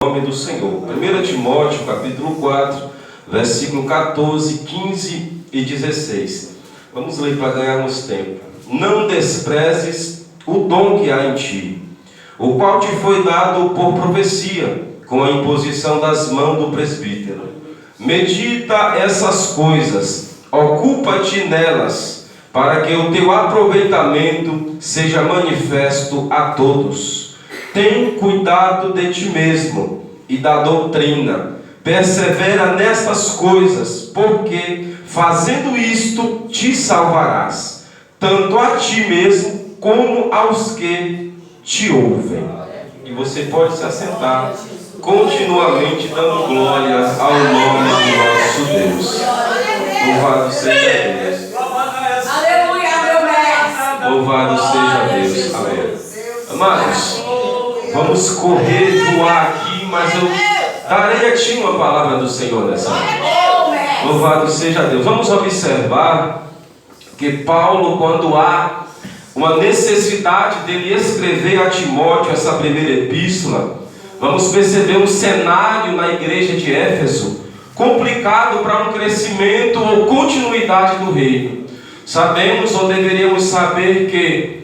Nome do Senhor. 1 Timóteo, capítulo 4, versículo 14, 15 e 16. Vamos ler para ganharmos tempo. Não desprezes o dom que há em ti, o qual te foi dado por profecia, com a imposição das mãos do presbítero. Medita essas coisas, ocupa-te nelas, para que o teu aproveitamento seja manifesto a todos. Tem cuidado de ti mesmo e da doutrina. Persevera nestas coisas, porque fazendo isto te salvarás, tanto a ti mesmo como aos que te ouvem. E você pode se assentar, continuamente dando glória ao nome do nosso Deus. Louvado seja Deus. Aleluia, meu mestre. Louvado seja Deus. Amém. Amados, vamos correr, voar aqui, mas eu darei a ti uma palavra do Senhor nessa noite. Louvado seja Deus. Vamos observar que Paulo, quando há uma necessidade dele escrever a Timóteo essa primeira epístola, vamos perceber um cenário na igreja de Éfeso complicado para um crescimento ou continuidade do reino. Sabemos ou deveríamos saber que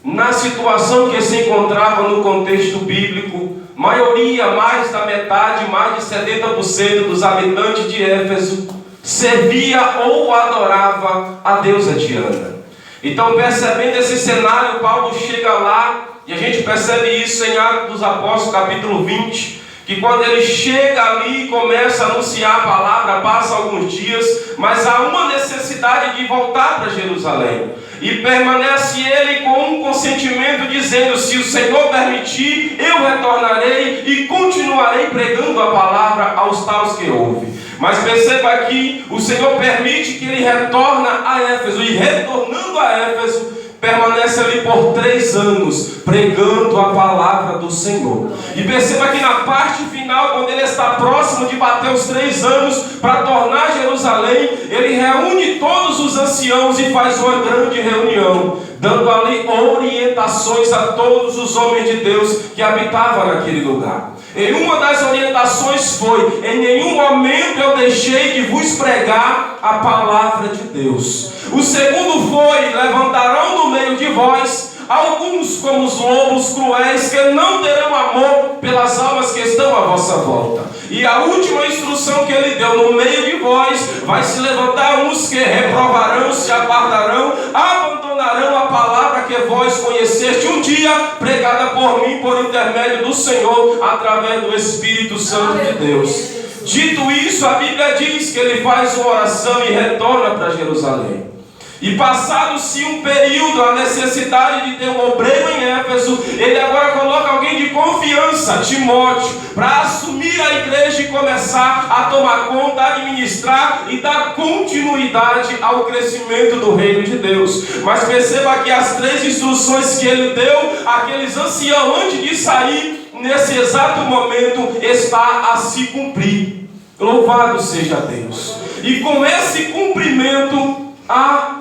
na situação que se encontrava no contexto bíblico, maioria, mais da metade, mais de 70% dos habitantes de Éfeso servia ou adorava a deusa Diana. Então, percebendo esse cenário, Paulo chega lá, e a gente percebe isso em Atos dos Apóstolos, capítulo 20, que quando ele chega ali e começa a anunciar a palavra, passa alguns dias, mas há uma necessidade de voltar para Jerusalém. E permanece ele com um consentimento dizendo: se o Senhor permitir, eu retornarei e continuarei pregando a palavra aos tais que ouvem. Mas perceba aqui, o Senhor permite que ele retorna a Éfeso, e retornando a Éfeso, permanece ali por 3 anos, pregando a palavra do Senhor. E perceba que na parte final, quando ele está próximo de bater os 3 anos, para tornar Jerusalém, ele reúne todos os anciãos e faz uma grande reunião, dando ali orientações a todos os homens de Deus que habitavam naquele lugar. E uma das orientações foi: em nenhum momento eu deixei de vos pregar a palavra de Deus. O segundo foi: levantarão no meio de vós alguns como os lobos cruéis, que não terão amor pelas almas que estão à vossa volta. E a última instrução que ele deu: no meio de vós vai se levantar uns que reprovarão, se apartarão, abandonarão a palavra que vós conheceste um dia, pregada por mim, por intermédio do Senhor, através do Espírito Santo de Deus. Dito isso, a Bíblia diz que ele faz uma oração e retorna para Jerusalém. E passado-se um período, a necessidade de ter um obreiro em Éfeso, ele agora coloca alguém de confiança, Timóteo, para assumir a igreja e começar a tomar conta, administrar e dar continuidade ao crescimento do reino de Deus. Mas perceba que as 3 instruções que ele deu àqueles anciãos antes de sair, nesse exato momento, está a se cumprir. Louvado seja Deus. E com esse cumprimento, há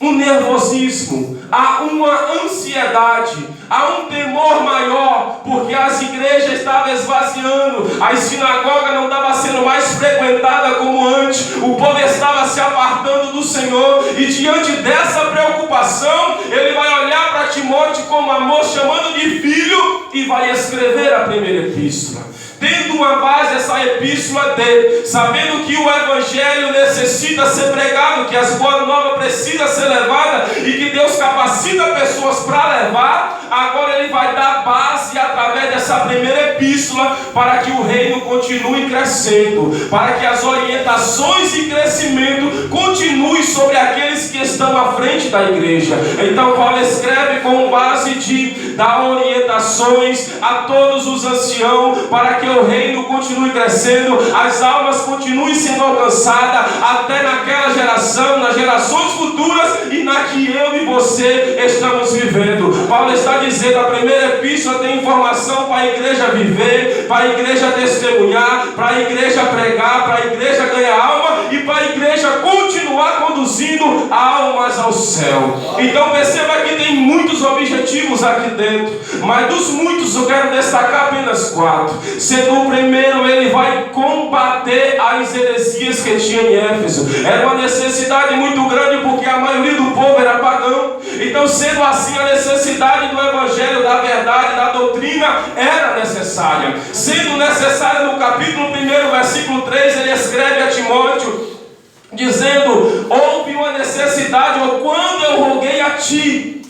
um nervosismo, há uma ansiedade, há um temor maior, porque as igrejas estavam esvaziando, as sinagogas não estavam sendo mais frequentadas como antes, o povo estava se apartando do Senhor, e diante dessa preocupação, ele vai olhar para Timóteo como amor, chamando de filho, e vai escrever a primeira epístola. Tendo uma base essa epístola dele, sabendo que o evangelho necessita ser pregado, que as boas novas precisam ser levadas e que Deus capacita pessoas para levar, agora ele vai dar base através dessa primeira epístola para que o reino continue crescendo, para que as orientações e crescimento continuem sobre aqueles que estão à frente da igreja. Então Paulo escreve com base de dar orientações a todos os anciãos para que o reino continue crescendo, as almas continuem sendo alcançadas até naquela geração, nas gerações futuras e na que eu e você estamos vivendo. Paulo está dizendo: a primeira epístola tem informação para a igreja viver, para a igreja testemunhar, para a igreja pregar, para a igreja ganhar alma e para a igreja continuar conduzindo conduzindo almas ao céu. Então perceba que tem muitos objetivos aqui dentro, mas dos muitos eu quero destacar apenas 4. Sendo o primeiro, ele vai combater as heresias que tinha em Éfeso. Era uma necessidade muito grande, porque a maioria do povo era pagão. Então, sendo assim, a necessidade do evangelho, da verdade, da doutrina era necessária. Sendo necessária, no capítulo 1, versículo 3, ele escreve a Timóteo dizendo: houve uma necessidade, ou quando eu roguei a ti,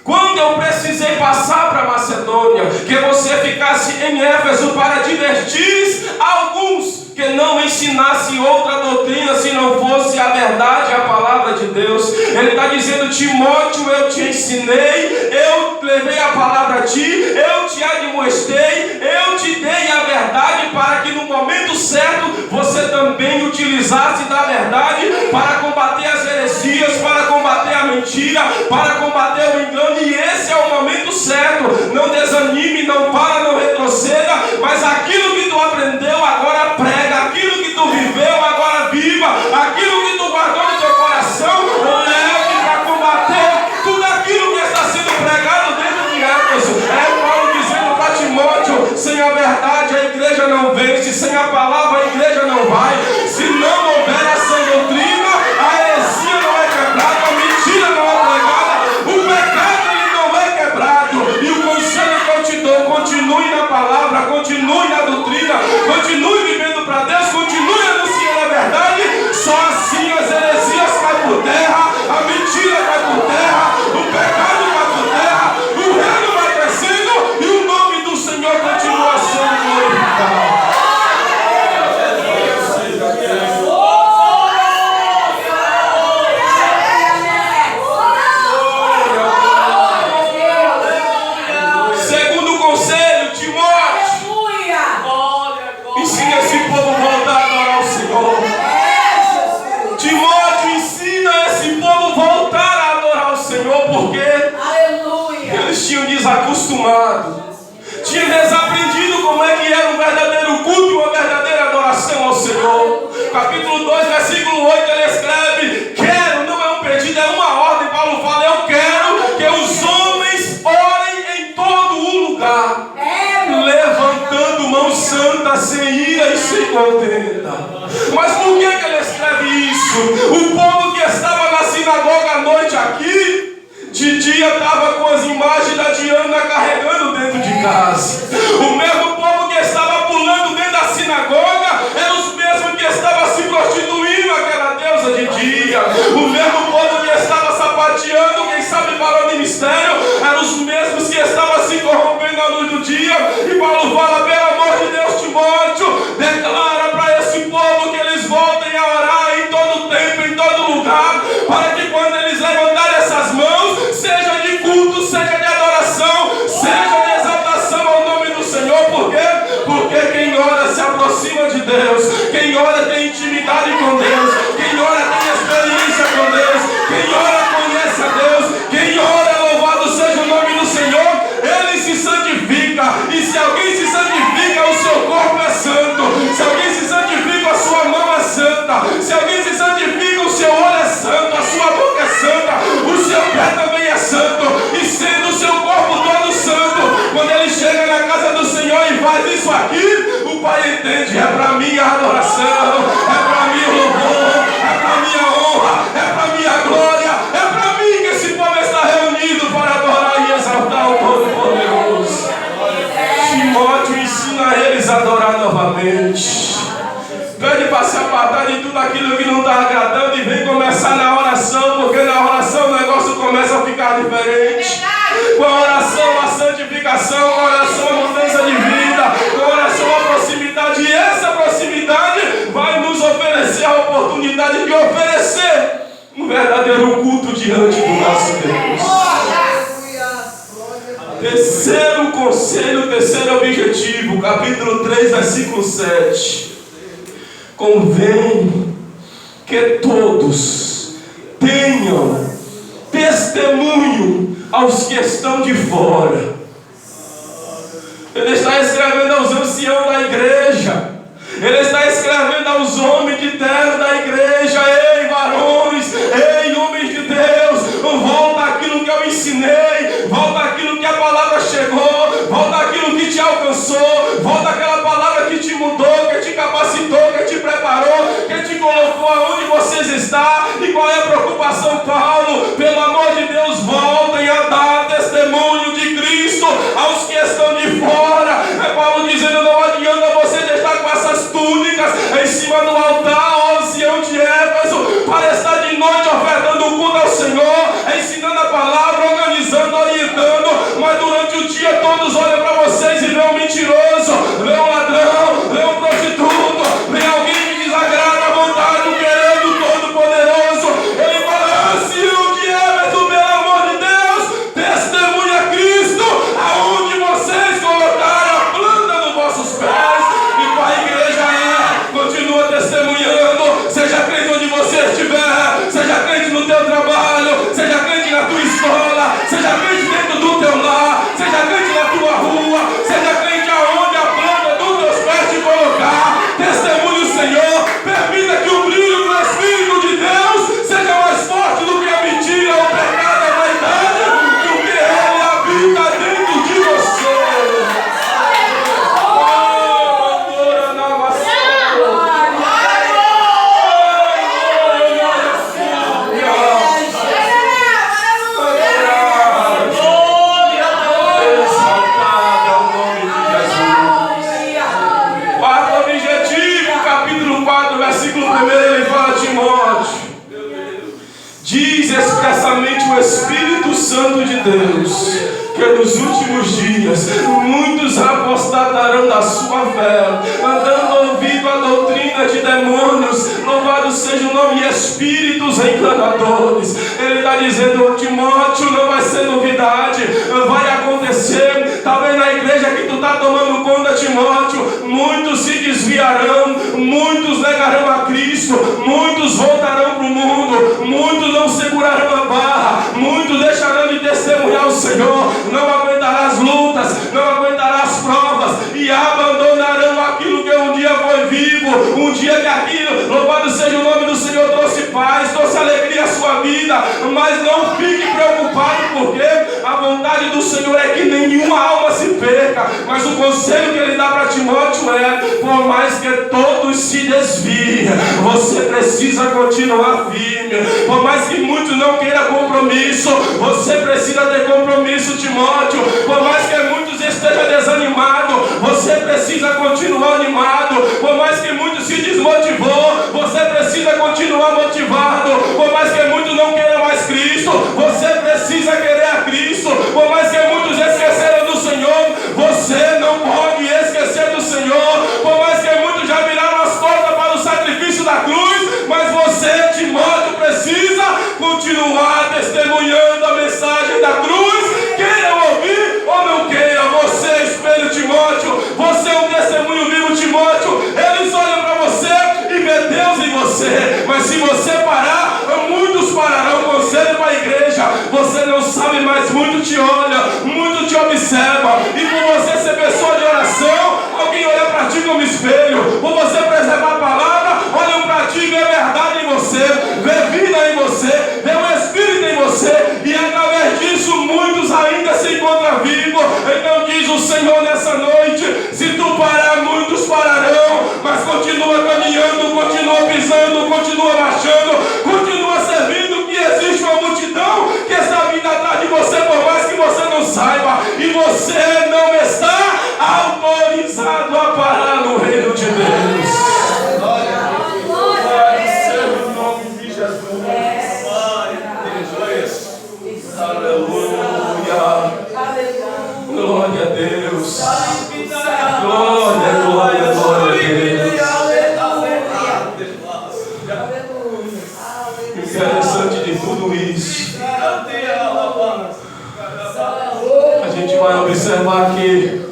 quando eu precisei passar para Macedônia, que você ficasse em Éfeso para advertir alguns que não ensinasse outra doutrina se não fosse a verdade, a palavra de Deus. Ele está dizendo: Timóteo, eu te ensinei, eu levei a palavra a ti, eu te admoestei, eu te dei a verdade, para que no momento certo você também utilizasse da verdade para combater as heresias, para combater a mentira, para combater o engano. E esse é o momento certo. Não desanime, não para, não retroceda, mas aquilo que tu aprendeu agora prega, aquilo que tu viveu agora viva, aquilo que tu guardou no teu coração leve para combater tudo aquilo que está sendo pregado dentro de Éfeso. É Paulo dizendo para Timóteo: sem a verdade a igreja não vence, sem a palavra a igreja não vai. Se não houver essa doutrina, a heresia não é quebrada, a mentira não é pregada, o pecado ele não é quebrado. E o conselho que eu te dou: continue na palavra, continue na doutrina, continue vivendo para Deus, continue anunciando a verdade. Só assim as heresias caem por terra, a mentira cai por terra, o pecado cai por terra, o reino vai crescendo e o nome do Senhor continua sendo glorificado. Segundo conselho, Timóteo, ensina esse povo a voltar a adorar o Senhor. Timóteo, ensina esse povo a voltar a adorar o Senhor, porque eles tinham desacostumado, tinham desaprendido como é que era um verdadeiro culto e uma verdadeira adoração ao Senhor. Capítulo 2, versículo 8, ele escreve: quero, não é um pedido, é uma ordem. Paulo fala: eu quero que os homens orem em todo o lugar, levantando mão santa, sem ira e sem contenda. Mas por que ele escreve isso? O povo que estava na sinagoga à noite aqui, de dia estava com as imagens da Diana carregando dentro de casa. O mesmo povo que estava pulando dentro da sinagoga eram os mesmos que estavam se prostituindo àquela deusa de dia. O mesmo povo que estava sapateando, quem sabe para o ministério, eram os mesmos que estavam se corrompendo à luz do dia. E Paulo fala: pelo amor de Deus, Timóteo, declara para esse povo que eles voltem a orar em todo tempo, em todo lugar, para que quando eles levantarem essas mãos, seja de culto, seja de adoração, seja de exaltação ao nome do Senhor. Por quê? Porque quem ora se aproxima de Deus, quem ora tem intimidade com Deus, quem ora tem experiência com Deus, quem ora conhece a Deus, quem ora, louvado seja o nome do Senhor, ele se santifica. E se alguém se santifica, o seu corpo é santo. Se alguém se santifica, a sua mão é santa. Se alguém se santifica, o seu olho é santo, a sua boca é santa, o seu pé também é santo. E sendo o seu corpo todo santo, quando ele chega na casa do Senhor e faz isso aqui, o Pai entende: é para minha adoração, é para minha louvor, é para minha honra, é para minha glória, é para mim que esse povo está reunido para adorar e exaltar o Todo-Poderoso. Timóteo ensina eles a adorar novamente. Pede para se apartar de tudo aquilo que não está agradando e vem começar na oração, porque na oração o negócio começa a ficar diferente. Com a oração, a santificação, com a oração, a mudança de vida, com a oração, a proximidade. E essa proximidade vai nos oferecer a oportunidade de oferecer um verdadeiro culto diante do nosso Deus. Terceiro conselho, terceiro objetivo, capítulo 3, versículo 7. Convém que todos tenham testemunho aos que estão de fora. Ele está escrevendo aos anciãos da igreja, ele está escrevendo aos homens de terra da igreja: ei, varões, ensinei, volta aquilo que a palavra chegou, volta aquilo que te alcançou, volta aquela palavra que te mudou, que te capacitou, que te preparou, que te colocou aonde vocês estão. E qual é a preocupação, Paulo? Pelo amor de Deus, voltem a dar testemunho de Cristo aos que estão de fora. É Paulo dizendo: não adianta você deixar com essas túnicas em cima do altar, ó ancião de Éfeso, para estar de noite ofertando o culto ao Senhor, ensinando a palavra, organizando, orientando, mas durante o dia todos olham para vocês e vê um mentiroso, vê um ladrão, vê um prostituto, vê alguém que desagrada a vontade do querendo Todo-Poderoso. Ele fala: ancião de Éfeso, pelo amor de Deus, testemunha Cristo aonde vocês colocaram a planta dos vossos pés. E para a igreja continua testemunhando. Seja crente onde você estiver, seja crente no teu trabalho, seja crente na tua escola, seja crente dentro do teu lar, seja crente na tua rua, seja crente aonde a planta dos teus pés te colocar. Testemunhe o Senhor. Permita que o brilho do Espírito de Deus seja mais forte do que a mentira, o pecado, a vaidade, do que Ele habita dentro de você. Diz expressamente o Espírito Santo de Deus que nos últimos dias muitos apostatarão da sua fé, dando ouvido à doutrina de demônios. Louvado seja o nome de espíritos enganadores. Ele está dizendo: Timóteo, não vai ser novidade, vai acontecer. Talvez na igreja que tu está tomando conta, Timóteo, muitos se desviarão, muitos negarão a Cristo, muitos voltarão para o mundo, muitos não segurarão a barra, muitos deixarão de testemunhar o Senhor, não aguentarão as lutas, não aguentarão as provas e abandonarão aquilo que um dia foi vivo, um dia que aquilo, louvado seja o nome do Senhor, trouxe paz, trouxe alegria à sua vida. Mas não fique preocupado, porque a vontade do Senhor é que nenhuma alma se perca. Mas o conselho que Ele dá para Timóteo é: por mais que todos se desviem, você precisa continuar firme. Por mais que muitos não queiram compromisso, você precisa ter compromisso, Timóteo. Por mais que muitos estejam desanimados, você precisa continuar animado. Por mais que muitos se desmotivou, você precisa continuar motivado. Por mais que muitos não queiram mais Cristo, você precisa querer a Cristo. Por mais que muitos esqueceram do Senhor, você não pode esquecer do Senhor. Por mais que muitos já viraram as costas para o sacrifício da cruz, mas você, Timóteo, precisa continuar testemunhando a mensagem da cruz. Queiram ouvir ou não queiram, você é espelho, Timóteo. Você é um testemunho vivo, Timóteo. Eles olham para você e vê Deus em você. Mas se você parar, muitos pararão. Conselho para a igreja: você não sabe, mas muito te olha, muito te observa. E por você ser pessoa de oração, alguém olha para ti como espelho. Por você preservar a palavra, olham para ti e vê verdade em você, vê vida em você, vê o Espírito em você. E através disso muitos ainda se encontram vivos. Então diz o Senhor nessa noite: se tu parar, muitos pararão. Mas continua caminhando, continua pisando, continua marchando, continua servindo, que existe uma multidão que está vindo atrás de você, por mais que você não saiba. E você não está autorizado a parar no reino de Deus. Glória seja o nome de Jesus. Aleluia. Glória a Deus. Glória, glória, glória a Deus. Interessante de tudo isso, a gente vai observar que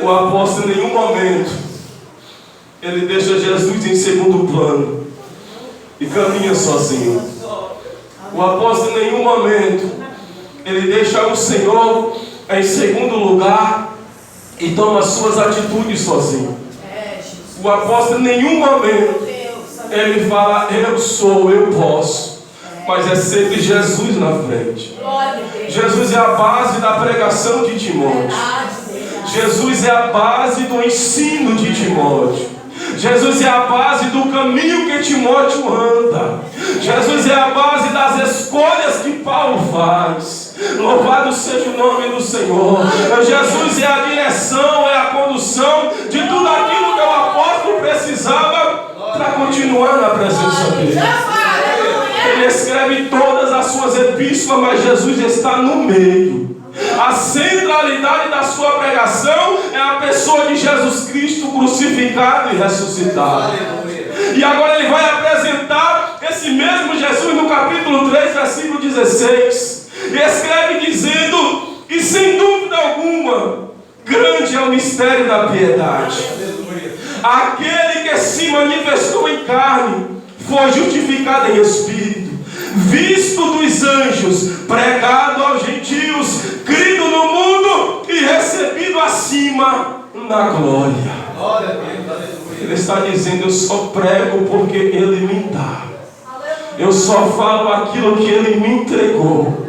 o apóstolo em nenhum momento ele deixa Jesus em segundo plano e caminha sozinho. O apóstolo em nenhum momento ele deixa o Senhor em segundo lugar e toma suas atitudes sozinho. O apóstolo em nenhum momento ele fala: eu sou, eu posso. mas é sempre Jesus na frente. Jesus é a base da pregação de Timóteo. Jesus é a base do ensino de Timóteo. Jesus é a base do caminho que Timóteo anda. Jesus é a base das escolhas que Paulo faz. Louvado seja o nome do Senhor. Jesus é a direção, é a condução de tudo aquilo que o apóstolo precisava para continuar na presença dele. Ele escreve todas as suas epístolas, mas Jesus está no meio. A centralidade da sua pregação é a pessoa de Jesus Cristo crucificado e ressuscitado. E agora ele vai apresentar esse mesmo Jesus no capítulo 3, versículo 16. E escreve dizendo que, sem dúvida alguma, grande é o mistério da piedade. Aquele que se manifestou em carne foi justificado em espírito, visto dos anjos, pregado aos gentios, crido no mundo e recebido acima na glória. Ele está dizendo: eu só prego porque Ele me dá. Eu só falo aquilo que Ele me entregou.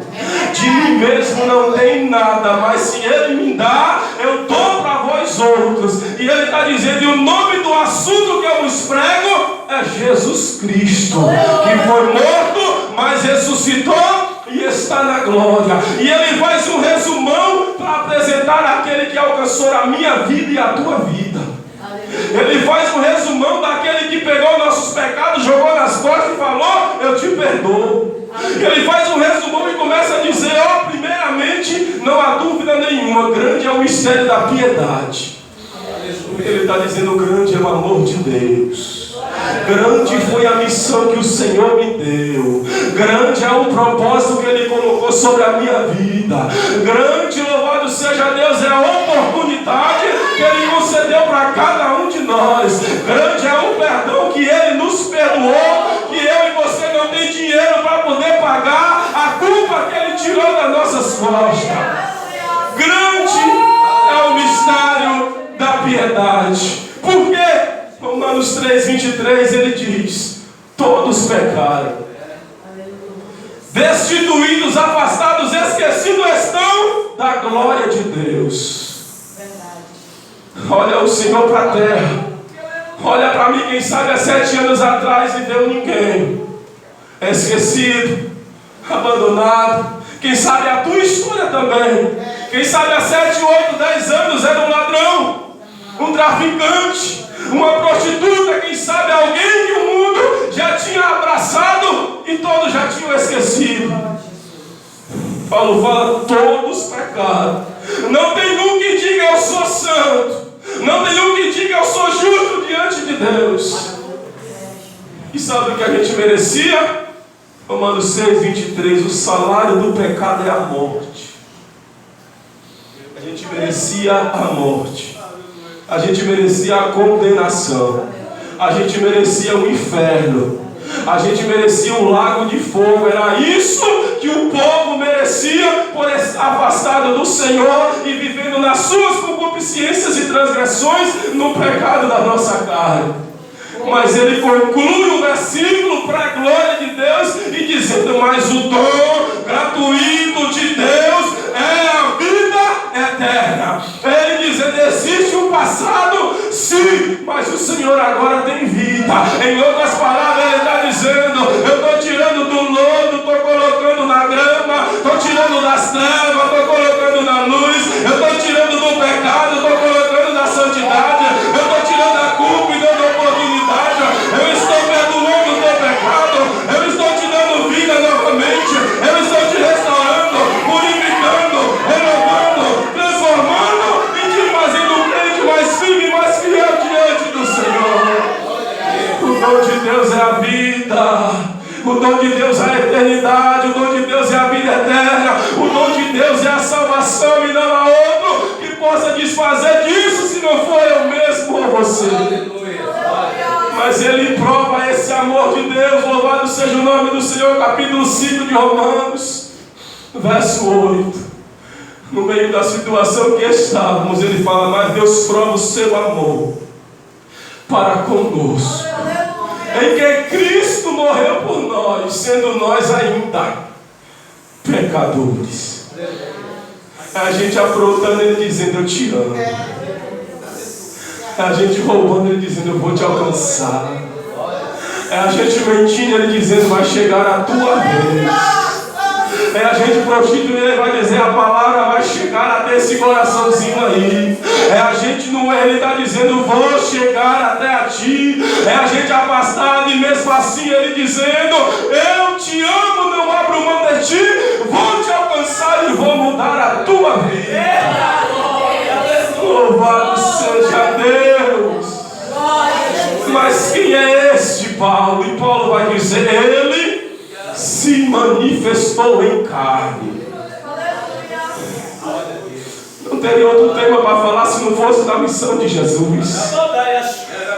De mim mesmo não tem nada, mas se Ele me dá, eu dou para vós outros. E Ele está dizendo: e o nome do assunto que eu vos prego é Jesus Cristo, que foi morto, mas ressuscitou e está na glória. E Ele faz um resumão para apresentar aquele que alcançou a minha vida e a tua vida. Ele faz um resumão daquele que pegou nossos pecados, jogou nas costas e falou: eu te perdoo. Ele faz um resumão e começa a dizer: primeiramente, não há dúvida nenhuma, grande é o mistério da piedade. Ele está dizendo: grande é o amor de Deus. Grande foi a missão que o Senhor me deu. Grande é o propósito que Ele colocou sobre a minha vida. Grande, louvado seja Deus, é a oportunidade que Ele concedeu para cada um de nós. Grande é o perdão que Ele nos perdoou, que eu e você não tem dinheiro para poder pagar a culpa que Ele tirou das nossas costas. Grande é o mistério da piedade. Por quê? Romanos 3:23 ele diz: todos pecaram, destituídos, afastados, esquecidos estão da glória de Deus. Olha o Senhor para a terra. Olha para mim, quem sabe há 7 anos atrás e deu ninguém. É esquecido, abandonado. Quem sabe a tua história também. Quem sabe há 7, 8, 10 anos era um ladrão, um traficante, uma prostituta. Quem sabe alguém que o mundo já tinha abraçado e todos já tinham esquecido. Paulo fala: todos pecaram. Não tem um que diga eu sou santo. Não tem um que diga eu sou justo diante de Deus. E sabe o que a gente merecia? Romanos 6:23, o salário do pecado é a morte. A gente merecia a morte. A gente merecia a condenação. A gente merecia o inferno. A gente merecia um lago de fogo. Era isso que o povo merecia por estar afastado do Senhor e vivendo nas suas concupiscências e transgressões, no pecado da nossa carne. Mas ele conclui o versículo para a glória de Deus e dizendo: mas o dom gratuito de Deus é a vida eterna. Ele dizendo: existe um passado, sim, mas o Senhor agora tem vida. Em outras palavras, ele está dizendo: eu estou tirando do lodo, estou colocando na grama, estou tirando das trevas, estou colocando na luz, eu estou tirando do pecado, estou colocando na santidade, eu estou tirando a culpa e dando oportunidade, eu estou perdoando o teu pecado, eu estou te dando vida novamente, eu estou te restaurando, purificando, renovando, transformando e te fazendo um crente mais firme, mais fiel diante do Senhor. O dom de Deus é a vida. O dom de Deus é a eternidade. O dom de Deus é a vida eterna. O dom de Deus é a salvação, e não há outro que possa desfazer disso, se não for eu mesmo ou você. Mas Ele prova esse amor de Deus. Louvado seja o nome do Senhor. Capítulo 5 de Romanos, verso 8. No meio da situação que estávamos, Ele fala: mas Deus prova o seu amor para conosco em que Cristo morreu por nós, sendo nós ainda pecadores. A gente aprontando ele dizendo: eu te amo. A gente roubando ele dizendo: eu vou te alcançar. A gente mentindo ele dizendo: vai chegar a tua vez. A gente prostituindo ele vai dizer: a palavra vai chegar até esse coraçãozinho aí. A gente no ele está dizendo: vou chegar até a ti. A gente afastado e mesmo assim ele dizendo: eu te amo, não abro mão de ti, vou te alcançar e vou mudar a tua vida. Louvado seja Deus. Mas quem é este Paulo? E Paulo vai dizer: ele se manifestou em carne. Não teria outro tema para falar se não fosse da missão de Jesus.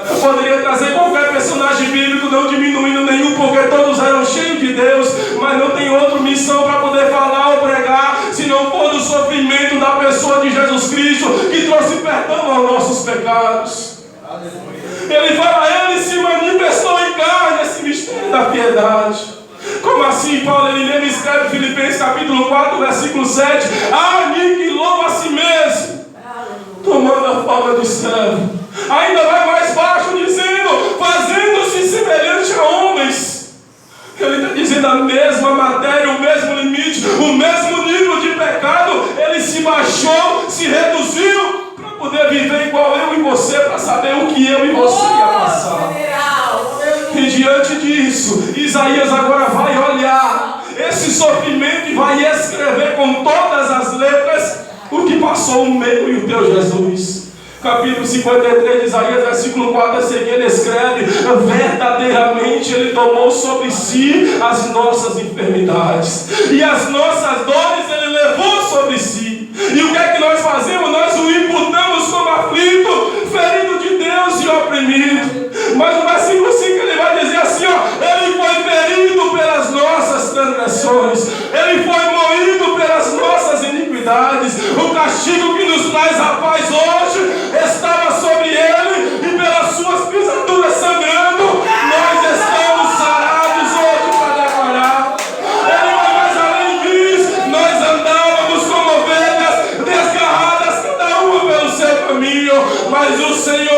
Eu poderia trazer qualquer personagem bíblico, não diminuindo nenhum, porque todos eram cheios de Deus, mas não tem outra missão para poder falar ou pregar, se não for do sofrimento da pessoa de Jesus Cristo, que trouxe perdão aos nossos pecados. Ele fala: ele se manifestou em carne, esse mistério da piedade. Como assim, Paulo? Ele mesmo escreve Filipenses capítulo 4, versículo 7: aniquilou a si mesmo, tomando a forma de servo. Ainda vai mais baixo, dizendo: fazendo-se semelhante a homens. Ele está dizendo a mesma matéria, o mesmo limite, o mesmo nível de pecado. Ele se baixou, se reduziu para poder viver igual eu e você, para saber o que eu e você ia passar. E diante disso, Isaías agora vai olhar esse sofrimento e vai escrever com todas as letras o que passou o meu e o teu Jesus. Capítulo 53 de Isaías, versículo 4 a seguir, ele escreve: verdadeiramente ele tomou sobre si as nossas enfermidades e as nossas dores ele levou sobre si. E o que é que nós fazemos? Nós o imputamos como aflito, ferido de Deus e oprimido. Mas no versículo 5 ele vai dizer assim: ele foi ferido pelas nossas transgressões, ele foi moído pelas nossas iniquidades. O castigo que nos traz a paz hoje estava sobre ele, e pelas suas pisaduras sangrando nós estamos sarados hoje para declarar. Ele vai mais além disso: nós andávamos como ovelhas desgarradas, cada uma pelo seu caminho, mas o Senhor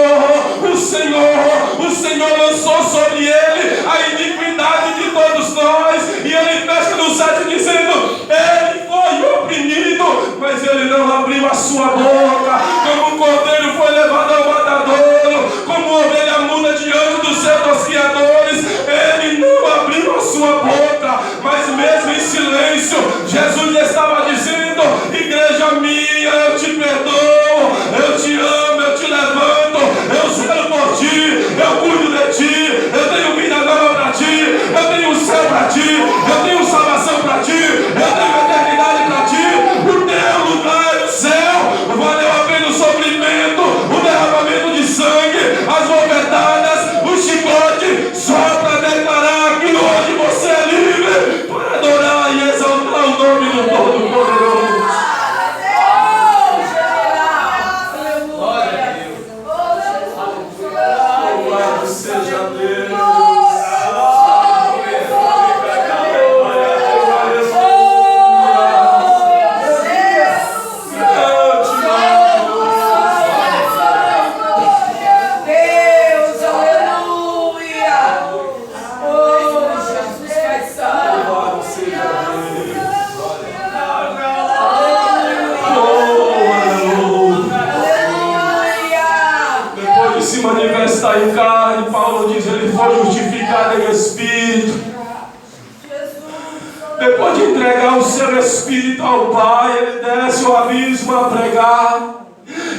lançou sobre ele a iniquidade de todos nós. E ele fecha no 7 dizendo: ele foi oprimido, mas ele não abriu a sua boca. Como um cordeiro foi levado ao matadouro, como ovelha muda diante dos seus tosquiadores, ele não abriu a sua boca. Mas mesmo em silêncio, Jesus lhe estava dizendo: igreja minha, eu te perdoo, eu te amo, eu te levanto, eu zelo por ti, eu cuido de ti, eu tenho vida nova para ti, eu tenho o céu para ti, eu tenho salvação para ti, eu tenho eternidade para ti. O teu lugar é no céu. Valeu a pena o sofrimento, o derramamento de sangue, as bofetadas, o chicote, só para declarar que hoje você é livre para adorar e exaltar o nome do Todo-Poderoso. Manifestar em carne, Paulo diz: ele foi justificado em espírito. Depois de entregar o seu espírito ao Pai, ele desce o abismo a pregar.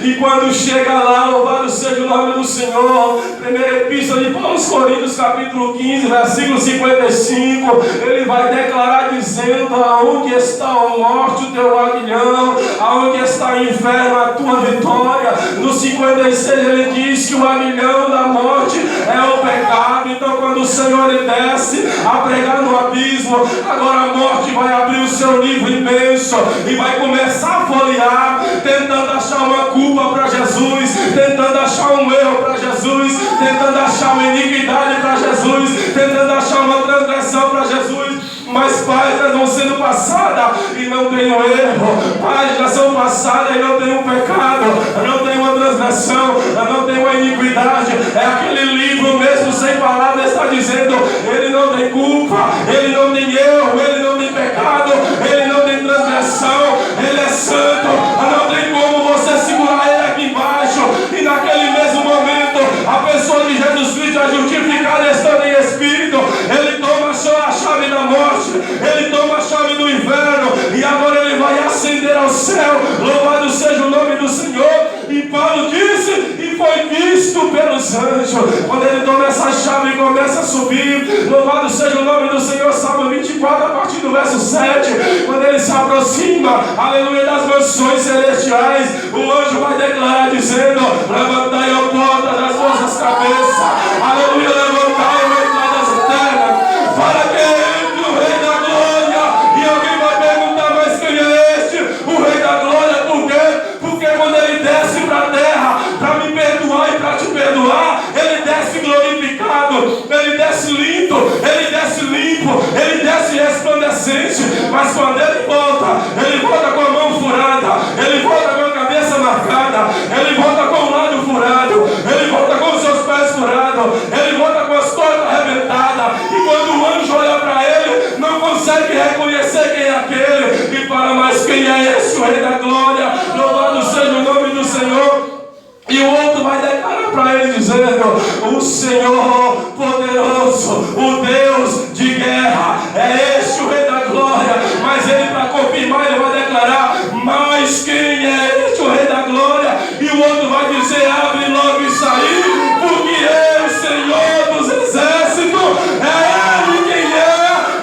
E quando chega lá, louvado seja o nome do Senhor, primeira epístola de Paulo aos Coríntios, capítulo 15, versículo 55, ele vai declarar dizendo: aonde está a morte, o teu aguilhão? Aonde está o inferno, a tua vitória? No 56 ele diz que o aguilhão da morte é o pecado. Então quando o Senhor ele desce a pregar no abismo, agora a morte vai abrir o seu livro imenso e vai começar a folhear, tentando achar uma culpa para Jesus, tentando achar um erro para Jesus. Jesus, tentando achar uma iniquidade para Jesus, tentando achar uma transgressão para Jesus. Mas páginas vão sendo passadas e não tem um erro. Páginas são passadas e não tem um pecado, não tem uma transgressão, não tem uma iniquidade. É aquele livro mesmo sem palavras, está dizendo: ele não tem culpa, ele não tem erro, ele não tem pecado, ele não tem transgressão, ele é santo. Não tem como você segurar ele aqui embaixo. E naquele mesmo momento, a pessoa de Jesus Cristo é justificada estando em espírito. Ele toma a chave da morte, ele toma a chave do inferno, e agora ele vai ascender ao céu. Louvado seja o nome do Senhor. E Paulo disse, e foi visto pelos anjos. Quando ele toma essa chave e começa a subir, louvado seja o nome do Senhor. Salmo 24, a partir do verso 7, quando ele se aproxima, aleluia, das mansões celestiais, o anjo vai declarar dizendo: levantai, ó portas, as vossas cabeças, aleluia, levantai, ó entradas eternas, para que entre o Rei da Glória. E alguém vai perguntar: mas quem é este, o Rei da Glória? Por quê? Porque quando ele desce para a terra, para me perdoar e para te perdoar, ele desce glorificado, ele desce lindo, ele desce limpo, ele desce resplandecente. Mas quando ele volta com a mão furada, ele volta com a cabeça marcada, ele volta com o lado furado, ele volta com os seus pés furados, ele volta com as costas arrebentadas. E quando o anjo olha para ele, não consegue reconhecer quem é aquele, e fala: mas quem é esse, o Rei da Glória? Louvado seja o nome do Senhor. E o outro vai declarar para ele dizendo: o Senhor poderoso, o Deus de guerra, é este o Rei da Glória. Mas ele, para confirmar, ele vai declarar: mas quem é este o Rei da Glória? E o outro vai dizer: abre logo isso aí, porque é o Senhor dos exércitos, é ele quem é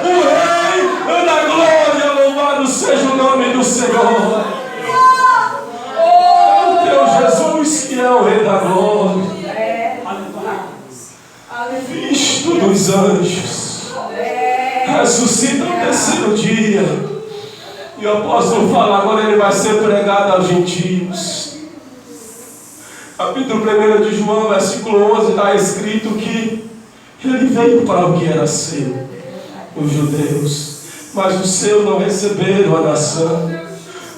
o Rei da Glória. Louvado seja o nome do Senhor. Que é o Rei da Glória, visto dos anjos, ressuscita no terceiro dia. E o apóstolo fala: agora ele vai ser pregado aos gentios. Capítulo 1 de João, versículo 11, está escrito que ele veio para o que era seu, os judeus, mas os seus não receberam a nação.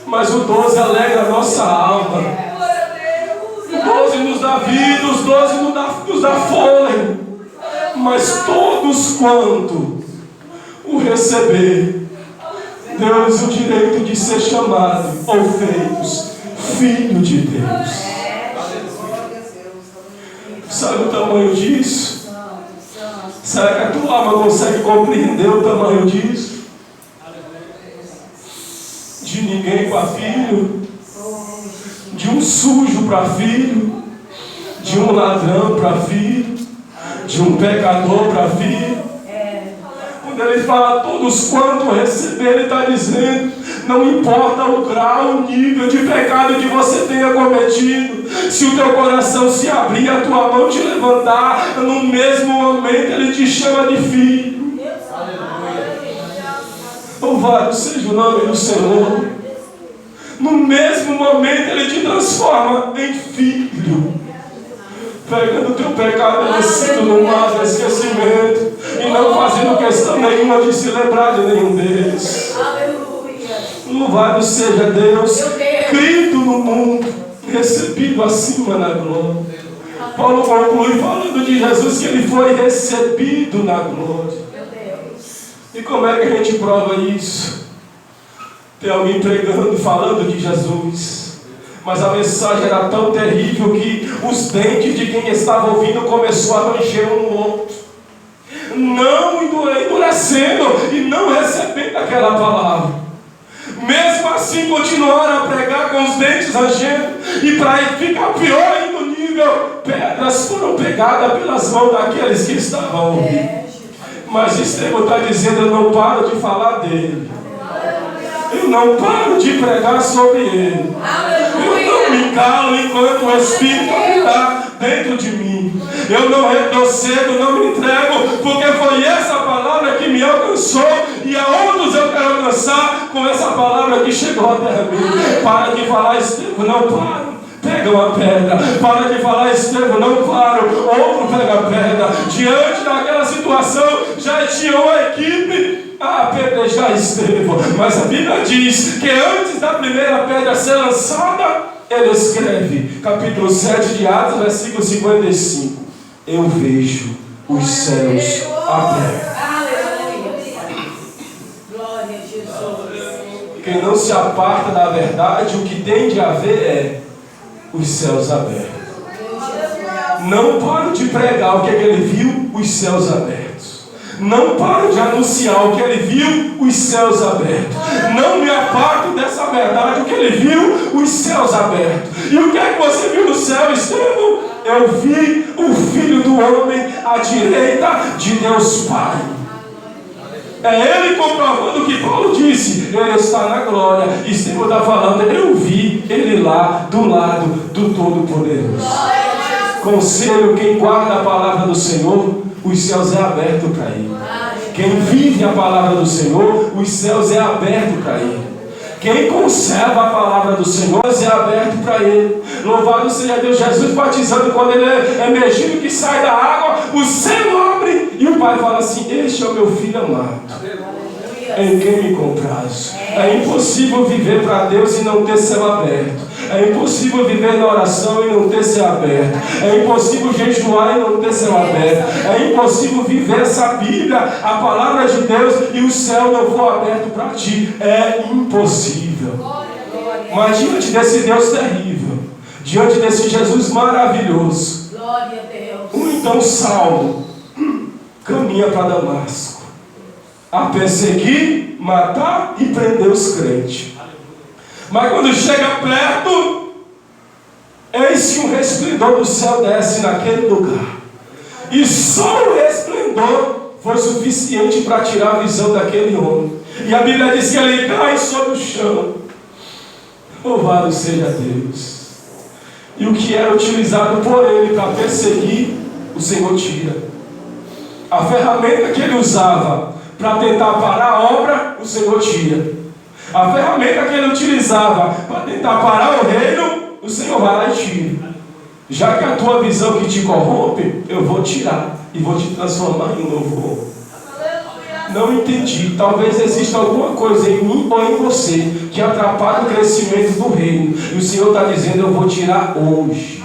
Mas o 12 alegra a nossa alma. O 12 nos dá vida, os 12 nos dá fôlego. Mas todos quanto o receber, deu-lhes o direito de ser chamado ou feitos filho de Deus. Sabe o tamanho disso? Será que a tua alma consegue compreender o tamanho disso? De ninguém para filho, de um sujo para filho, de um ladrão para filho, de um pecador para filho. Quando ele fala todos quanto receber, ele está dizendo: não importa o grau, o nível de pecado que você tenha cometido, se o teu coração se abrir, a tua mão te levantar, no mesmo momento ele te chama de filho. Louvado seja o nome do Senhor. No mesmo momento ele te transforma em filho, pegando o teu pecado descido no mar do esquecimento e não fazendo questão nenhuma de se lembrar de nenhum deles. Louvado seja Deus, crido no mundo, recebido acima na glória. Paulo conclui falando de Jesus que ele foi recebido na glória. E como é que a gente prova isso? Tem alguém pregando, falando de Jesus, mas a mensagem era tão terrível que os dentes de quem estava ouvindo começou a ranger um no outro, não endurecendo e não recebendo aquela palavra. Mesmo assim continuaram a pregar com os dentes rangendo, e para ficar pior ainda o nível, pedras foram pegadas pelas mãos daqueles que estavam ouvindo. Mas Estevão está dizendo: eu não paro de falar dele, eu não paro de pregar sobre ele, eu não me calo enquanto o Espírito está dentro de mim, eu não retrocedo, não me entrego, porque foi essa palavra que me alcançou, e a outros eu quero alcançar com essa palavra que chegou até mim. Para de falar, Estevão, não paro. pega uma pedra. Para de falar, Estevão, não paro. Outro pega a pedra. Diante daquela situação, já tinha uma equipe a apedrejar Estevão. Mas a Bíblia diz que antes da primeira pedra ser lançada, ele escreve, capítulo 7 de Atos, versículo 55. Eu vejo os céus abertos. Quem não se aparta da verdade, o que tem de haver é os céus abertos. Não paro de pregar o que ele viu, os céus abertos. Não paro de anunciar o que ele viu, os céus abertos. Não me aparto dessa verdade, o que ele viu, os céus abertos. E o que é que você viu no céu, Estevão? Eu vi o Filho do Homem à direita de Deus Pai. É ele comprovando o que Paulo disse. Ele está na glória. E Estevão está falando, eu vi ele lá do lado do Todo-Poderoso. Conselho, quem guarda a palavra do Senhor, os céus é aberto para ele. Quem vive a palavra do Senhor, os céus é aberto para ele. Quem conserva a palavra do Senhor, é aberto para ele. Louvado seja Deus. Jesus batizando, quando ele é emergido, que sai da água, o céu abre e o Pai fala assim: este é o meu filho amado, em quem me compraz. É impossível viver para Deus e não ter céu aberto. É impossível viver na oração e não ter céu aberto. É impossível jejuar e não ter céu aberto. É impossível viver essa Bíblia, a palavra de Deus, e o céu não for aberto para ti. É impossível. Mas diante desse Deus terrível, diante desse Jesus maravilhoso, então Saulo caminha para Damasco a perseguir, matar e prender os crentes. Mas quando chega perto, eis que um resplendor do céu desce naquele lugar. E só o resplendor foi suficiente para tirar a visão daquele homem. E a Bíblia diz que ele cai sobre o chão. Louvado seja Deus. E o que era utilizado por ele para perseguir, o Senhor tira. A ferramenta que ele usava para tentar parar a obra, o Senhor tira. A ferramenta que ele utilizava para tentar parar o reino, o Senhor vai lá e tira. Já que a tua visão que te corrompe, eu vou tirar e vou te transformar em um novo homem. Não entendi. Talvez exista alguma coisa em mim ou em você que atrapalha o crescimento do reino. E o Senhor está dizendo: eu vou tirar hoje.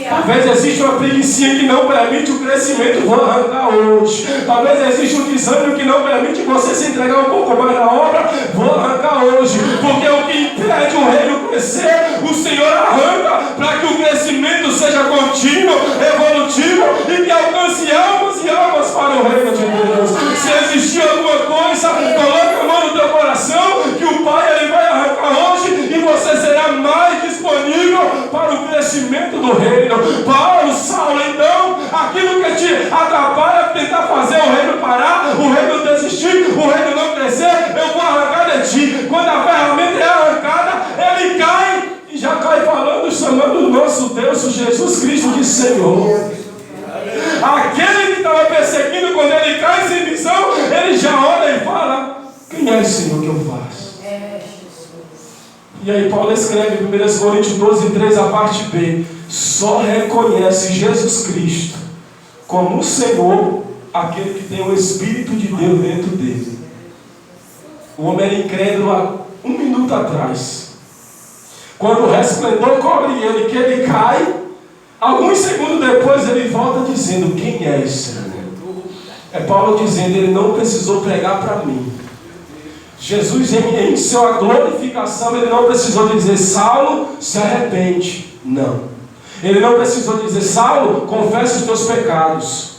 Talvez exista uma preguiça que não permite o crescimento, vou arrancar hoje. Talvez exista um desânimo que não permite você se entregar um pouco mais na obra, vou arrancar hoje. Porque o que impede o reino crescer, o Senhor arranca para que o crescimento seja contínuo, evolutivo e que alcance almas e almas para o reino de Deus. Se existir alguma coisa, coloque a mão no teu coração, que o Pai ele vai arrancar hoje e você será mais disponível para o crescimento do reino. Paulo, Saulo, então, aquilo que te atrapalha tentar fazer o reino parar, o reino desistir, o reino não crescer, eu vou arrancar de ti. Quando a ferramenta é arrancada, ele cai e já cai falando, chamando o nosso Deus, o Jesus Cristo, de Senhor. Aquele que estava perseguindo, quando ele cai sem visão, ele já olha e fala: quem é o Senhor que eu faço? E aí Paulo escreve em 1 Coríntios 12, 3, a parte B: só reconhece Jesus Cristo como o Senhor aquele que tem o Espírito de Deus dentro dele. O homem era incrédulo há um minuto atrás. Quando o resplendor cobre ele, que ele cai, alguns segundos depois ele volta dizendo: quem é esse Senhor? É Paulo dizendo: ele não precisou pregar para mim. Jesus, em sua glorificação, ele não precisou dizer: Saulo, se arrepende. Não. Ele não precisou dizer: Saulo, confessa os teus pecados.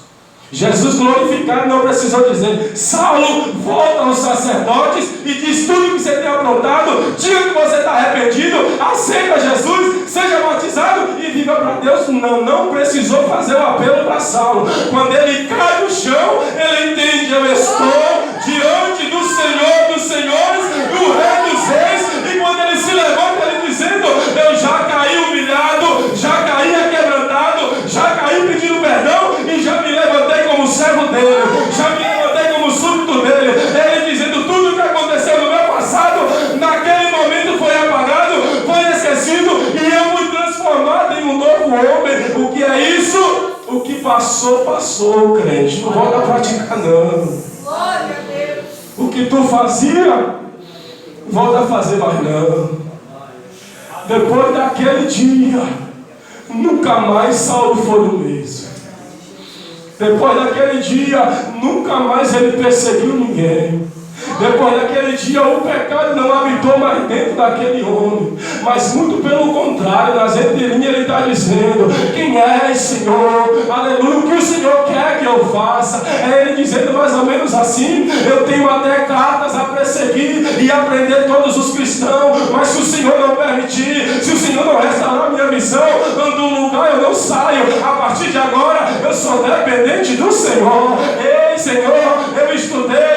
Jesus glorificado não precisou dizer: Saulo, volta aos sacerdotes e diz tudo que você tem aprontado, diga que você está arrependido, aceita Jesus, seja batizado e viva para Deus. Não precisou fazer o apelo para Saulo. Quando ele cai no chão, ele entende: eu estou diante do Senhor dos senhores, do Rei dos reis. E quando ele se levanta, ele dizendo: eu já caí humilhado, já caí quebrantado, já caí pedindo perdão e já me levantei como servo dele, já me levantei como súbdito dele. Ele dizendo: tudo o que aconteceu no meu passado, naquele momento foi apagado, foi esquecido, e passou, passou, crente. Não volta a praticar, não. Glória a Deus. O que tu fazia, volta a fazer mais não. Depois daquele dia, nunca mais Saulo foi o mesmo. Depois daquele dia, nunca mais ele perseguiu ninguém. Depois daquele dia, o pecado não habitou mais dentro daquele homem. Mas muito pelo contrário, nas entrelinhas ele está dizendo: quem és, Senhor? Aleluia, o que o Senhor quer que eu faça? É ele dizendo mais ou menos assim: eu tenho até cartas a perseguir e a prender todos os cristãos, mas se o Senhor não permitir, se o Senhor não restaurar minha missão, do lugar eu não saio. A partir de agora eu sou dependente do Senhor. Ei, Senhor, eu estudei,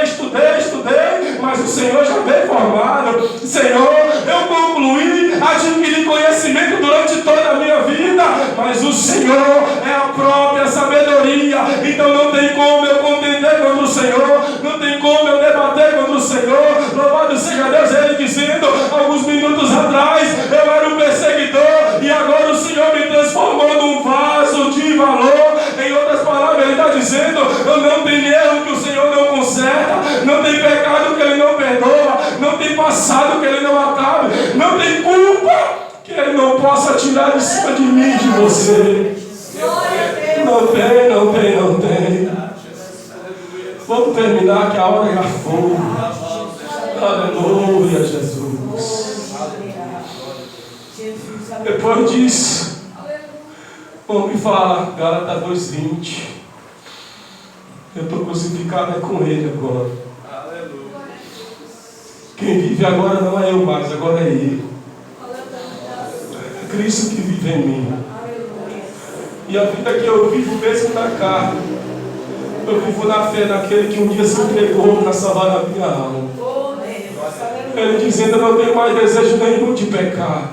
mas o Senhor já veio formado. Senhor, eu concluí, adquiri conhecimento durante toda a minha vida, mas o Senhor é a própria sabedoria. Então não tem como eu contender contra o Senhor, não tem como eu debater contra o Senhor. Louvado seja Deus. Ele dizendo, alguns minutos atrás, eu era um perseguidor e agora o Senhor me transformou num vaso de valor. Em outras palavras, ele está dizendo: não tem erro que o Senhor não conserta, não tem pecado que ele não perdoa, não tem passado que ele não acabe, não tem culpa que ele não possa tirar de cima de mim e de você. Não tem. Vamos terminar, que a hora já foi. Aleluia, Jesus. Depois disso, o homem fala, Gálatas 2:20, eu estou crucificado com ele agora. Quem vive agora não é eu mais, agora é ele. É Cristo que vive em mim. E a vida que eu vivo mesmo na carne, eu vivo na fé naquele que um dia se entregou para salvar a minha alma. Ele dizendo: eu não tenho mais desejo nenhum de pecar.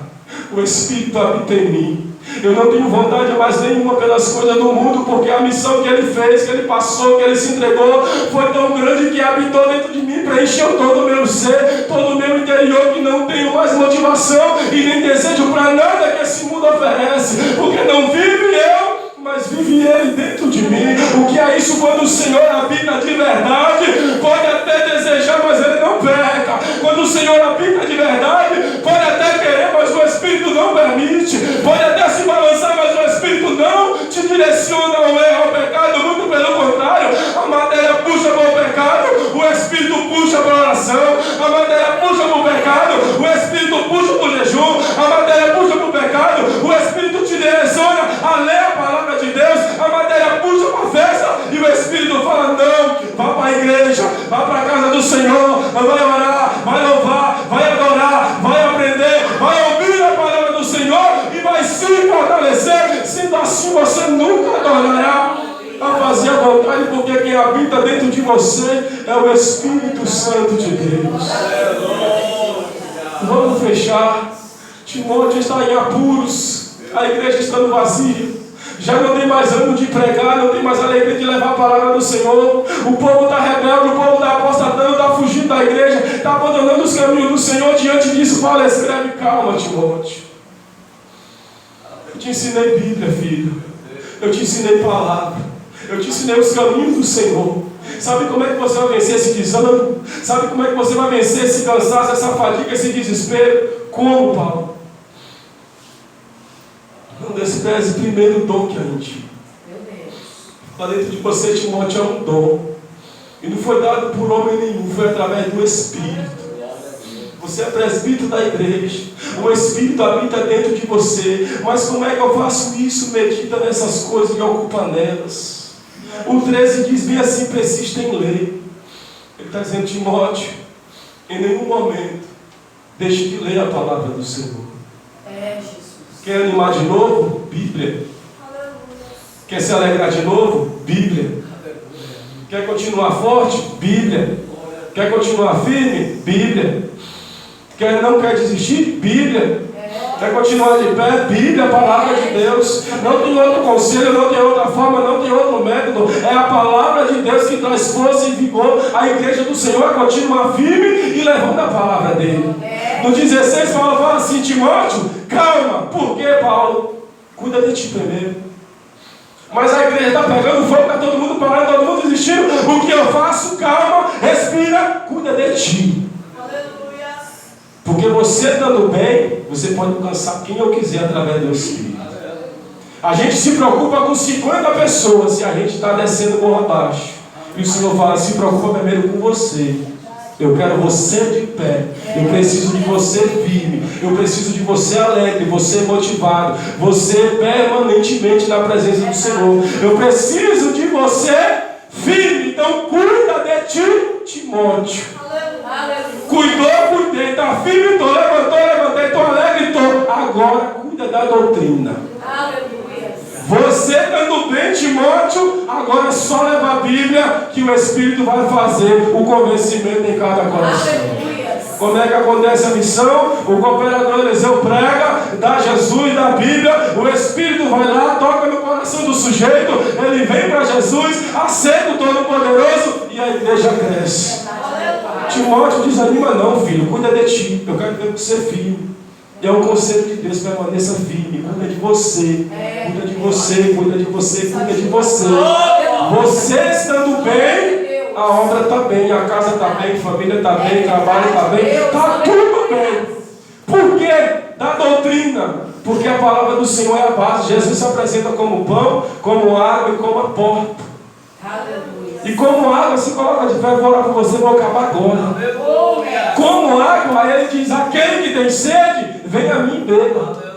O Espírito habita em mim. Eu não tenho vontade mais nenhuma pelas coisas do mundo, porque a missão que ele fez, que ele passou, que ele se entregou, foi tão grande que habitou dentro de mim, preencheu todo o meu ser, todo o meu interior, que não tenho mais motivação e nem desejo para nada que esse mundo oferece, porque não vive eu, mas vive ele dentro de mim. O que é isso? Quando o Senhor habita de verdade, pode até desejar, mas ele não peca. Quando o Senhor habita de verdade, pode até querer, mas o Espírito não permite. Pode até se balançar, mas o Espírito não te direciona ao erro, ao pecado. Muito pelo contrário, a matéria puxa para o pecado, o Espírito puxa para a oração. A matéria puxa para o pecado, o Espírito puxa para o jejum. A matéria puxa para o pecado, o Espírito te direciona a ler a palavra de Deus. A matéria puxa para a festa e o Espírito fala: não, vá para a igreja, vá para a casa do Senhor, vai orar, vai louvar, vai adorar, vai aprender, vai ouvir a palavra do Senhor e vai se fortalecer. Sendo assim, você nunca tornará a fazer a vontade, porque quem habita dentro de você é o Espírito Santo de Deus. Vamos fechar. Timóteo está em apuros, a igreja estando vazia, já não tem mais ânimo de pregar, não tem mais alegria de levar a palavra do Senhor. O povo está rebelde, o povo está apostatando, está fugindo da igreja, está abandonando os caminhos do Senhor. Diante disso, fala, escreve: calma, Timóteo. Eu te ensinei Bíblia, filho. Eu te ensinei palavra. Eu te ensinei os caminhos do Senhor. Sabe como é que você vai vencer esse desânimo? Sabe como é que você vai vencer esse cansaço, essa fadiga, esse desespero? Como, Paulo? Não despreze o primeiro dom que há em ti. Lá dentro de você, Timóteo, é um dom. E não foi dado por homem nenhum, foi através do Espírito. Você é presbítero da igreja. O Espírito habita dentro de você. Mas como é que eu faço isso? Medita nessas coisas e ocupa nelas. O 13 diz bem assim: persista em ler. Ele está dizendo: Timóteo, em nenhum momento deixe de ler a palavra do Senhor. Quer animar de novo? Bíblia. Quer se alegrar de novo? Bíblia. Quer continuar forte? Bíblia. Quer continuar firme? Bíblia. Não quer desistir? Bíblia. Quer continuar de pé? Bíblia, a palavra de Deus. Não tem outro conselho, não tem outra forma, não tem outro método. É a palavra de Deus que traz força e vigor. A igreja do Senhor é continuar firme e levando a palavra dele. No 16, Paulo fala assim: Timóteo, calma. Por quê, Paulo? Cuida de ti primeiro. Mas a igreja está pegando fogo, está todo mundo parando, todo mundo desistindo. O que eu faço? Calma, respira, cuida de ti. Porque você estando bem, você pode alcançar quem eu quiser através do Espírito. A gente se preocupa com 50 pessoas e a gente está descendo por abaixo. E o Senhor fala, se preocupa primeiro com você. Eu quero você de pé. Eu preciso de você firme. Eu preciso de você alegre, você motivado, você permanentemente na presença do Senhor. Eu preciso de você firme. Então cuida de ti, Timóteo. Cuidou, cuidei. Está firme, estou. Levantei, estou alegre, estou. Agora cuida da doutrina. Você estando bem, Timóteo, agora é só leva a Bíblia que o Espírito vai fazer o convencimento em cada coração. Como é que acontece a missão? O cooperador Eliseu prega, dá Jesus, dá a Bíblia, o Espírito vai lá, toca no coração do sujeito, ele vem para Jesus, aceita o Todo-Poderoso e a igreja cresce. Timóteo, desanima não, filho, cuida de ti, eu quero ver você firme. E é um conselho de Deus, permaneça firme, cuida de você, cuida de você, cuida de você, cuida de você. Você estando bem, a obra está bem, a casa está bem, a família está bem, o trabalho está bem, está tudo bem. Por quê? Da doutrina. Porque a palavra do Senhor é a base. Jesus se apresenta como pão, como água e como a porta. E como água, se coloca de pé, vou orar por você, vou acabar agora. Como água, aí ele diz, aquele que tem sede, vem a mim e beba.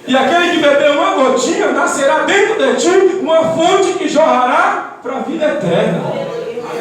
E aquele que beber uma gotinha, nascerá dentro de ti uma fonte que jorrará para a vida eterna.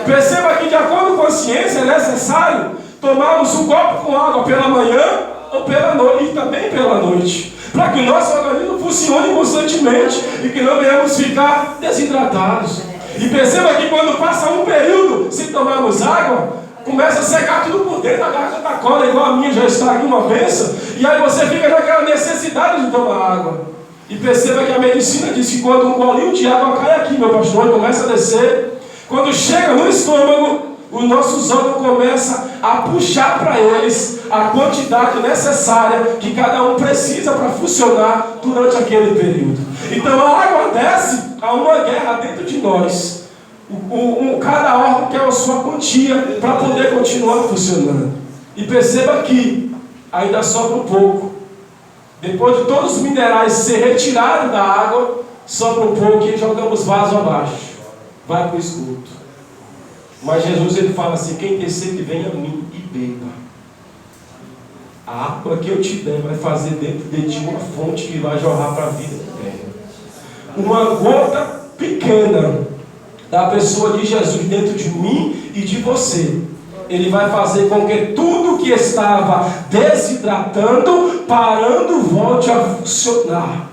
Perceba que de acordo com a ciência é necessário tomarmos um copo com água pela manhã ou pela noite, e também pela noite, para que o nosso organismo funcione constantemente e que não venhamos ficar desidratados. E perceba que quando passa um período sem tomarmos água, começa a secar tudo por dentro, a garganta cola, igual a minha já está aqui uma benção, e aí você fica naquela necessidade de tomar água. E perceba que a medicina diz que quando um golinho de água cai aqui, meu pastor, e começa a descer, quando chega no estômago, os nossos órgãos começam a puxar para eles a quantidade necessária que cada um precisa para funcionar durante aquele período. Então a água desce, há uma guerra dentro de nós. Cada órgão quer a sua quantia para poder continuar funcionando. E perceba que ainda sobra um pouco. Depois de todos os minerais ser retirados da água, sobra um pouco e jogamos vaso abaixo. Vai para o esgoto. Mas Jesus ele fala assim, quem tem sede venha a mim e beba. A água que eu te der vai fazer dentro de ti uma fonte que vai jorrar para a vida eterna. Uma gota pequena da pessoa de Jesus dentro de mim e de você, ele vai fazer com que tudo que estava desidratando, parando, volte a funcionar.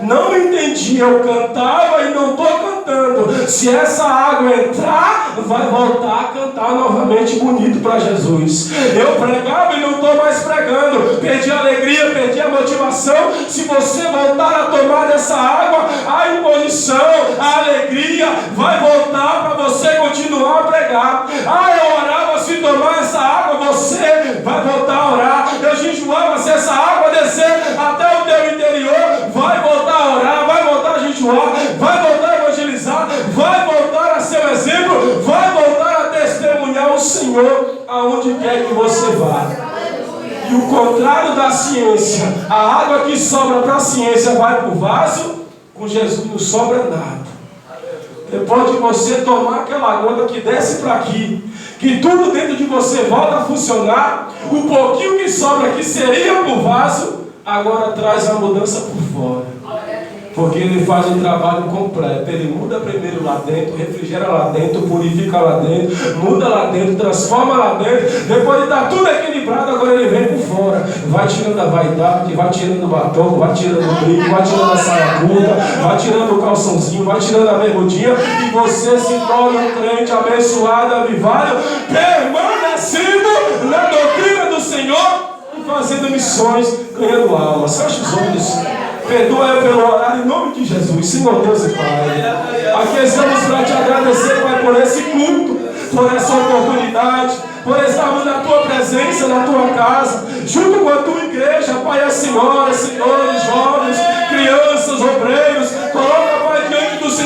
Não entendi, eu cantava e não estou cantando. Se essa água entrar, vai voltar a cantar novamente bonito para Jesus. Eu pregava e não estou mais pregando. Perdi a alegria, perdi a motivação. Se você voltar a tomar dessa água, a imposição, a alegria vai voltar para você continuar a pregar. Eu orava, se tomar essa água, você vai voltar a orar. Eu jejuava, se essa água descer até o teu interior, vai voltar a orar, vai voltar a jejuar, vai voltar a evangelizar, vai voltar a ser um exemplo, vai voltar a testemunhar o Senhor aonde quer que você vá. E o contrário da ciência, a água que sobra para a ciência vai para o vaso, com Jesus não sobra nada. Depois de você tomar aquela gota que desce para aqui, que tudo dentro de você volta a funcionar, o pouquinho que sobra aqui seria para o vaso, agora traz a mudança por fora. Porque ele faz um trabalho completo. Ele muda primeiro lá dentro, refrigera lá dentro, purifica lá dentro, muda lá dentro, transforma lá dentro. Depois de estar tudo equilibrado, agora ele vem por fora. Vai tirando a vaidade, vai tirando o batom, vai tirando o brilho, vai tirando a saia curta, vai tirando o calçãozinho, vai tirando a bermudinha, e você se torna um crente abençoado, avivado, permanecendo na doutrina do Senhor, fazendo missões, ganhando almas. Feche os olhos. Perdoa eu pelo horário em nome de Jesus, Senhor Deus e Pai. Aqui estamos para te agradecer, Pai, por esse culto, por essa oportunidade, por estarmos na tua presença, na tua casa, junto com a tua igreja, Pai, as senhoras, senhores, jovens, crianças, obreiros. Coloca, Pai, diante do Senhor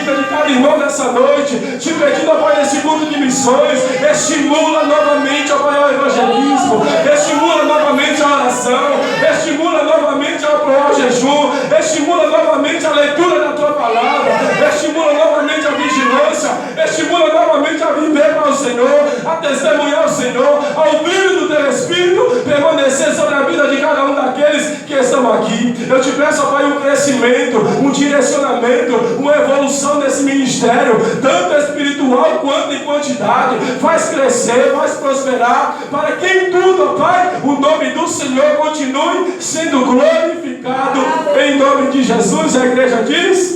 vida de cada irmão nessa noite, te pedindo, ó Pai, nesse culto de missões, estimula novamente, ó Pai, o evangelismo, estimula novamente a oração, estimula novamente ao jejum, estimula novamente a leitura da tua palavra, estimula novamente a vigilância, estimula novamente a viver para o Senhor, a testemunhar o Senhor, ao brilho do teu Espírito permanecer sobre a vida de cada um daqueles que estão aqui. Eu te peço, ó Pai, um crescimento, um direcionamento, uma evolução desse ministério, tanto espiritual quanto em quantidade. Faz crescer, faz prosperar, para que em tudo, ó Pai, o nome do Senhor continue sendo glorificado. Em nome de Jesus, a igreja diz.